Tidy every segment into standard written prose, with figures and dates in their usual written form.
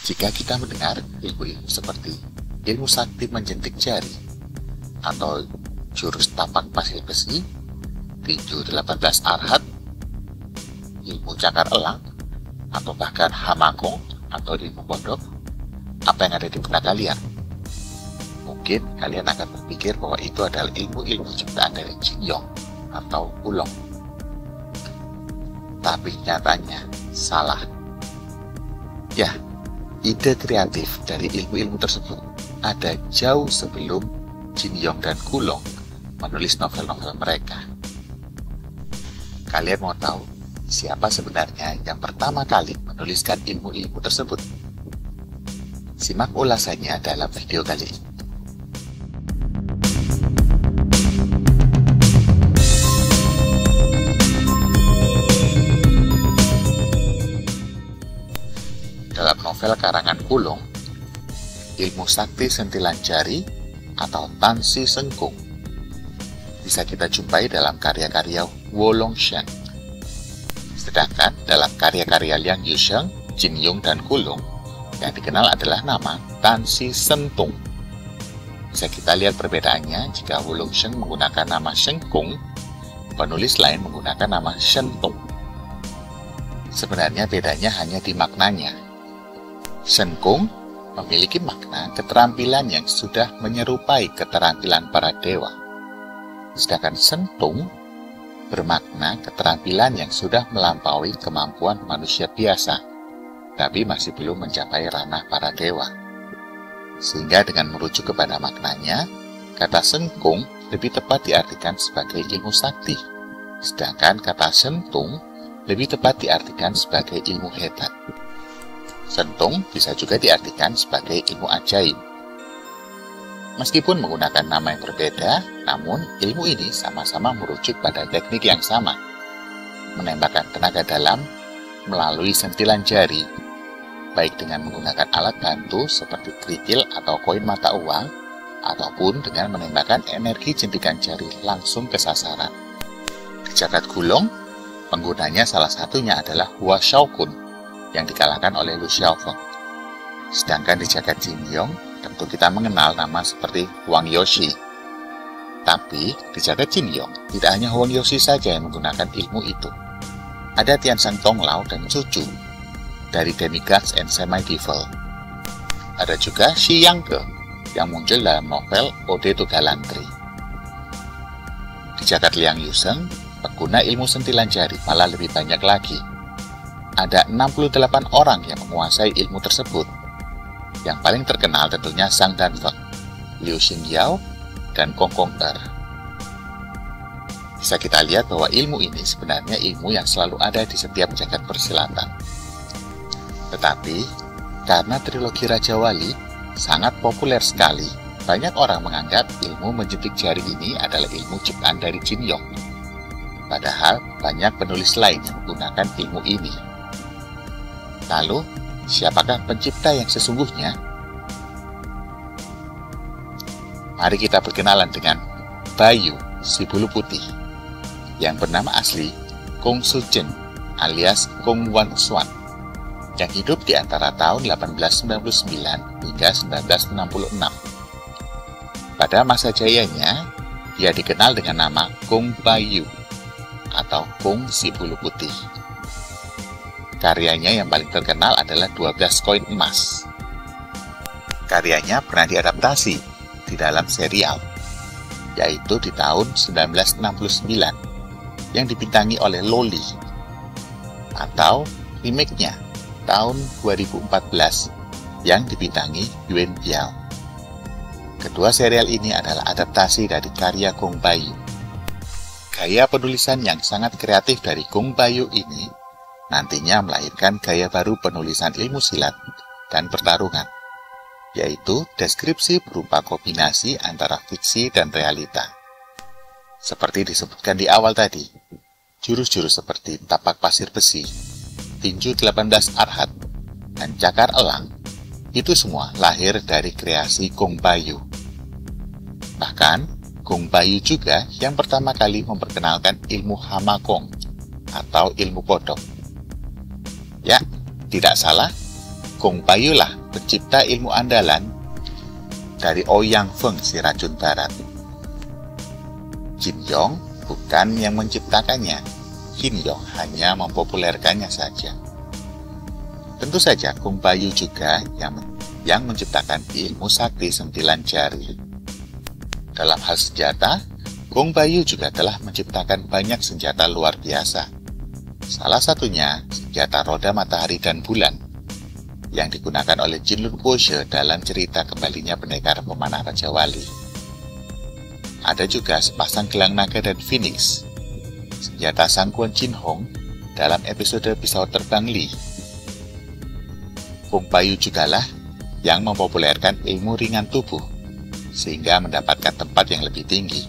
Jika kita mendengar ilmu-ilmu seperti ilmu sakti menjentik jari, atau jurus tapak pasir besi, tinju 18 arhat, ilmu cakar elang, atau bahkan hamakong atau ilmu kodok, apa yang ada di benak kalian? Mungkin kalian akan berpikir bahwa itu adalah ilmu-ilmu ciptaan dari Jin Yong atau Wulong. Tapi nyatanya salah. Ya, ide kreatif dari ilmu-ilmu tersebut ada jauh sebelum Jin Yong dan Wulong menulis novel-novel mereka. Kalian mau tahu siapa sebenarnya yang pertama kali menuliskan ilmu-ilmu tersebut? Simak ulasannya dalam video kali ini. Dalam novel karangan Wulong, ilmu sakti sentilan jari atau Tan Si Sengkung bisa kita jumpai dalam karya-karya Wolong Shen. Sedangkan dalam karya-karya Liang Yusheng, Jin Yong, dan Wulong, yang dikenal adalah nama Tan Si Sentung. Bisa kita lihat perbedaannya jika Wolong Shen menggunakan nama Sengkung, penulis lain menggunakan nama Shentung. Sebenarnya bedanya hanya di maknanya. Sengkung memiliki makna keterampilan yang sudah menyerupai keterampilan para dewa. Sedangkan Sentung bermakna keterampilan yang sudah melampaui kemampuan manusia biasa, tapi masih belum mencapai ranah para dewa. Sehingga dengan merujuk kepada maknanya, kata Sengkung lebih tepat diartikan sebagai ilmu sakti, sedangkan kata Sentung lebih tepat diartikan sebagai ilmu hebat. Sentung bisa juga diartikan sebagai ilmu ajaib. Meskipun menggunakan nama yang berbeda, namun ilmu ini sama-sama merujuk pada teknik yang sama, menembakkan tenaga dalam melalui sentilan jari, baik dengan menggunakan alat bantu seperti kerikil atau koin mata uang, ataupun dengan menembakkan energi jentikan jari langsung ke sasaran. Di jagat Wulong, penggunanya salah satunya adalah Hua Shaokun, yang dikalahkan oleh Lu Xiaofeng. Sedangkan di jagat Jin Yong, tentu kita mengenal nama seperti Huang Yoshi. Tapi di jagat Jin Yong, tidak hanya Huang Yoshi saja yang menggunakan ilmu itu. Ada Tian Sheng Tong Lao dan Su Ju dari Demigods and Semi-Devil. Ada juga Shi Yang Ge yang muncul dalam novel Ode to Gallantry. Di jagat Liang Yusheng, pengguna ilmu sentilan jari malah lebih banyak lagi. Ada 68 orang yang menguasai ilmu tersebut. Yang paling terkenal tentunya Zhang Danfeng, Liu Xingyao, dan Kong Kong Er. Bisa kita lihat bahwa ilmu ini sebenarnya ilmu yang selalu ada di setiap jagat persilatan. Tetapi, karena trilogi Raja Wali sangat populer sekali, banyak orang menganggap ilmu menjentik jari ini adalah ilmu ciptaan dari Jin Yong. Padahal, banyak penulis lain yang menggunakan ilmu ini. Lalu, siapakah pencipta yang sesungguhnya? Mari kita berkenalan dengan Bayu, si bulu putih, yang bernama asli Kong Su Jen alias Kong Wan Xuan, yang hidup di antara tahun 1899 hingga 1966. Pada masa jayanya, dia dikenal dengan nama Kong Bayu atau Kong si bulu putih. Karyanya yang paling terkenal adalah 12 koin emas. Karyanya pernah diadaptasi di dalam serial, yaitu di tahun 1969, yang dibintangi oleh Loli, atau remake-nya tahun 2014, yang dibintangi Yuan Biao. Kedua serial ini adalah adaptasi dari karya Kong Bayu. Gaya penulisan yang sangat kreatif dari Kong Bayu ini nantinya melahirkan gaya baru penulisan ilmu silat dan pertarungan, yaitu deskripsi berupa kombinasi antara fiksi dan realita. Seperti disebutkan di awal tadi, jurus-jurus seperti tapak pasir besi, tinju 18 arhat, dan cakar elang, itu semua lahir dari kreasi Kong Bayu. Bahkan, Kong Bayu juga yang pertama kali memperkenalkan ilmu hamakong atau ilmu kodok. Ya, tidak salah, Kong Baiyu lah pencipta ilmu andalan dari Ouyang Feng, si racun barat. Jin Yong bukan yang menciptakannya, Jin Yong hanya mempopulerkannya saja. Tentu saja Kong Baiyu juga yang menciptakan ilmu sakti 9 jari. Dalam hal senjata, Kong Baiyu juga telah menciptakan banyak senjata luar biasa. Salah satunya senjata roda matahari dan bulan yang digunakan oleh Jin Lun Kuo-she dalam cerita kembalinya pendekar pemanah Raja Wali. Ada juga sepasang gelang naga dan Phoenix, senjata Sangkuan Jin Hong dalam episode Pisau Terbang Li. Kong Baiyu jugalah yang mempopulerkan ilmu ringan tubuh, sehingga mendapatkan tempat yang lebih tinggi.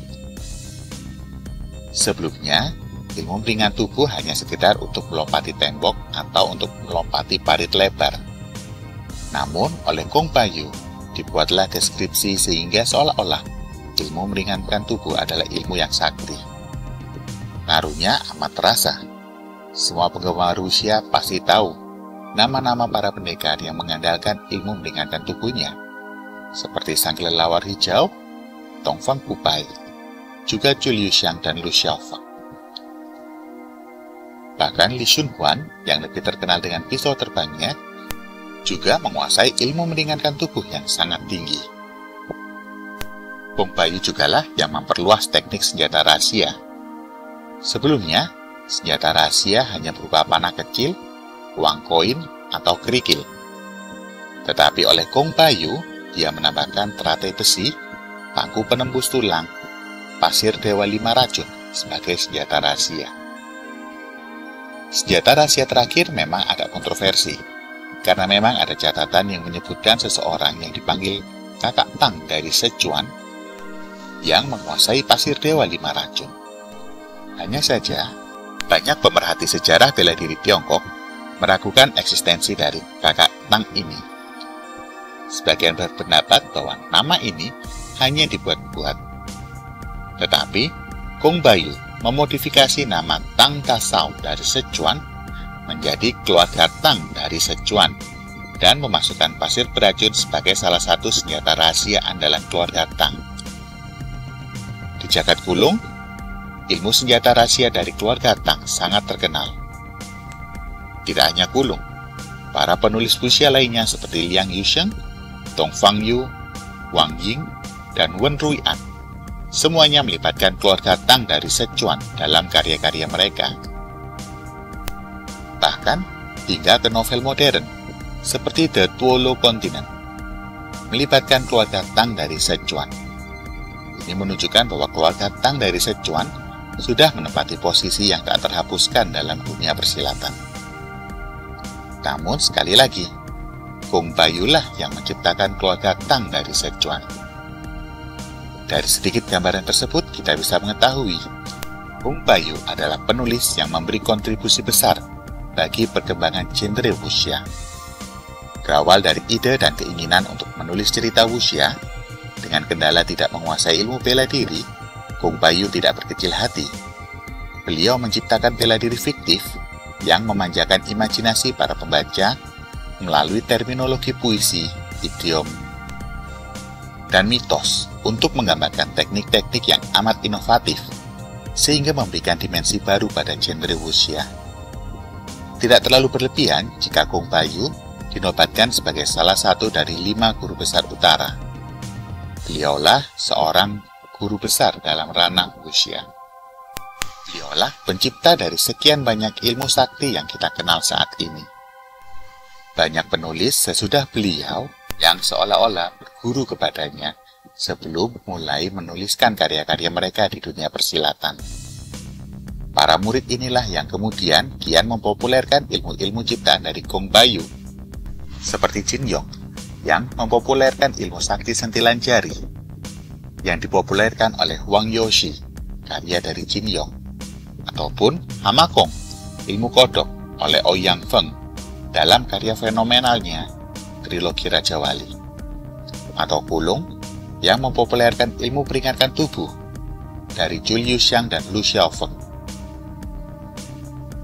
Sebelumnya, ilmu ringan tubuh hanya sekedar untuk melompati tembok atau untuk melompati parit lebar. Namun, oleh Kong Baiyu, dibuatlah deskripsi sehingga seolah-olah ilmu meringankan tubuh adalah ilmu yang sakti. Ngaruhnya amat terasa. Semua penggemar Wuxia pasti tahu nama-nama para pendekar yang mengandalkan ilmu meringankan tubuhnya, seperti Sang Kelelawar Hijau, Dongfang Pupai, juga Zhu Liuxiang dan Lu Xiaofeng. Bahkan Li Shunhuan yang lebih terkenal dengan pisau terbangnya juga menguasai ilmu meringankan tubuh yang sangat tinggi. Kong Baiyu jugalah yang memperluas teknik senjata rahasia. Sebelumnya, senjata rahasia hanya berupa panah kecil, uang koin, atau kerikil. Tetapi oleh Kong Baiyu, dia menambahkan teratai besi, paku penembus tulang, pasir dewa 5 racun sebagai senjata rahasia. Senjata rahasia terakhir memang agak kontroversi, karena memang ada catatan yang menyebutkan seseorang yang dipanggil Kakak Tang dari Sichuan yang menguasai pasir dewa 5 racun. Hanya saja, banyak pemerhati sejarah bela diri Tiongkok meragukan eksistensi dari Kakak Tang ini. Sebagian berpendapat bahwa nama ini hanya dibuat-buat. Tetapi, Kong Baiyu memodifikasi nama Tang Kasao dari Sichuan menjadi keluarga Tang dari Sichuan dan memasukkan pasir beracun sebagai salah satu senjata rahasia andalan keluarga Tang. Di jagat Kulung, ilmu senjata rahasia dari keluarga Tang sangat terkenal. Tidak hanya Kulung, para penulis wuxia lainnya seperti Liang Yusheng, Dong Fangyu, Wang Ying, dan Wen Ruian semuanya melibatkan keluarga Tang dari Sichuan dalam karya-karya mereka. Bahkan, hingga ke novel modern, seperti The Tuolo Continent, melibatkan keluarga Tang dari Sichuan. Ini menunjukkan bahwa keluarga Tang dari Sichuan sudah menempati posisi yang tak terhapuskan dalam dunia persilatan. Namun, sekali lagi, Kong Baiyu lah yang menciptakan keluarga Tang dari Sichuan. Dari sedikit gambaran tersebut, kita bisa mengetahui Kong Baiyu adalah penulis yang memberi kontribusi besar bagi perkembangan genre wuxia. Berawal dari ide dan keinginan untuk menulis cerita wuxia, dengan kendala tidak menguasai ilmu bela diri, Kong Baiyu tidak berkecil hati. Beliau menciptakan bela diri fiktif yang memanjakan imajinasi para pembaca melalui terminologi puisi, idiom, dan mitos untuk menggambarkan teknik-teknik yang amat inovatif, sehingga memberikan dimensi baru pada genre wuxia. Tidak terlalu berlebihan jika Kong Baiyu dinobatkan sebagai salah satu dari 5 guru besar utara. Beliaulah seorang guru besar dalam ranah wuxia. Beliaulah pencipta dari sekian banyak ilmu sakti yang kita kenal saat ini. Banyak penulis sesudah beliau yang seolah-olah berguru kepadanya sebelum mulai menuliskan karya-karya mereka di dunia persilatan. Para murid inilah yang kemudian kian mempopulerkan ilmu-ilmu ciptaan dari Kong Baiyu, seperti Jin Yong yang mempopulerkan ilmu sakti sentilan jari, yang dipopulerkan oleh Wang Youshi, karya dari Jin Yong, ataupun Hama Kong, ilmu kodok oleh Ouyang Feng dalam karya fenomenalnya Trilogi Raja Wali, atau Kulung yang mempopulerkan ilmu peringatkan tubuh dari Zhu Liuxiang dan Lu Xiaofeng.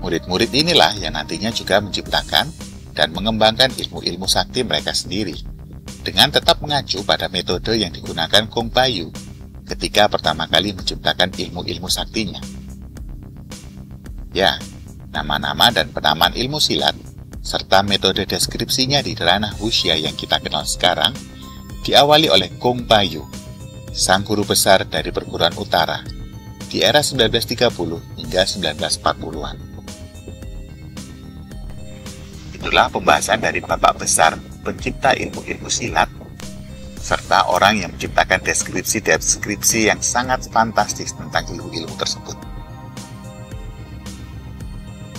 Murid-murid inilah yang nantinya juga menciptakan dan mengembangkan ilmu-ilmu sakti mereka sendiri, dengan tetap mengacu pada metode yang digunakan Kong Bayu ketika pertama kali menciptakan ilmu-ilmu saktinya. Ya, nama-nama dan penamaan ilmu silat, serta metode deskripsinya di ranah wuxia yang kita kenal sekarang, diawali oleh Kong Bayu, sang guru besar dari perguruan utara, di era 1930 hingga 1940-an. Itulah pembahasan dari Bapak Besar pencipta ilmu-ilmu silat, serta orang yang menciptakan deskripsi-deskripsi yang sangat fantastis tentang ilmu-ilmu tersebut.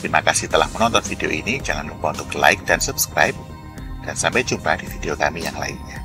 Terima kasih telah menonton video ini, jangan lupa untuk like dan subscribe, dan sampai jumpa di video kami yang lainnya.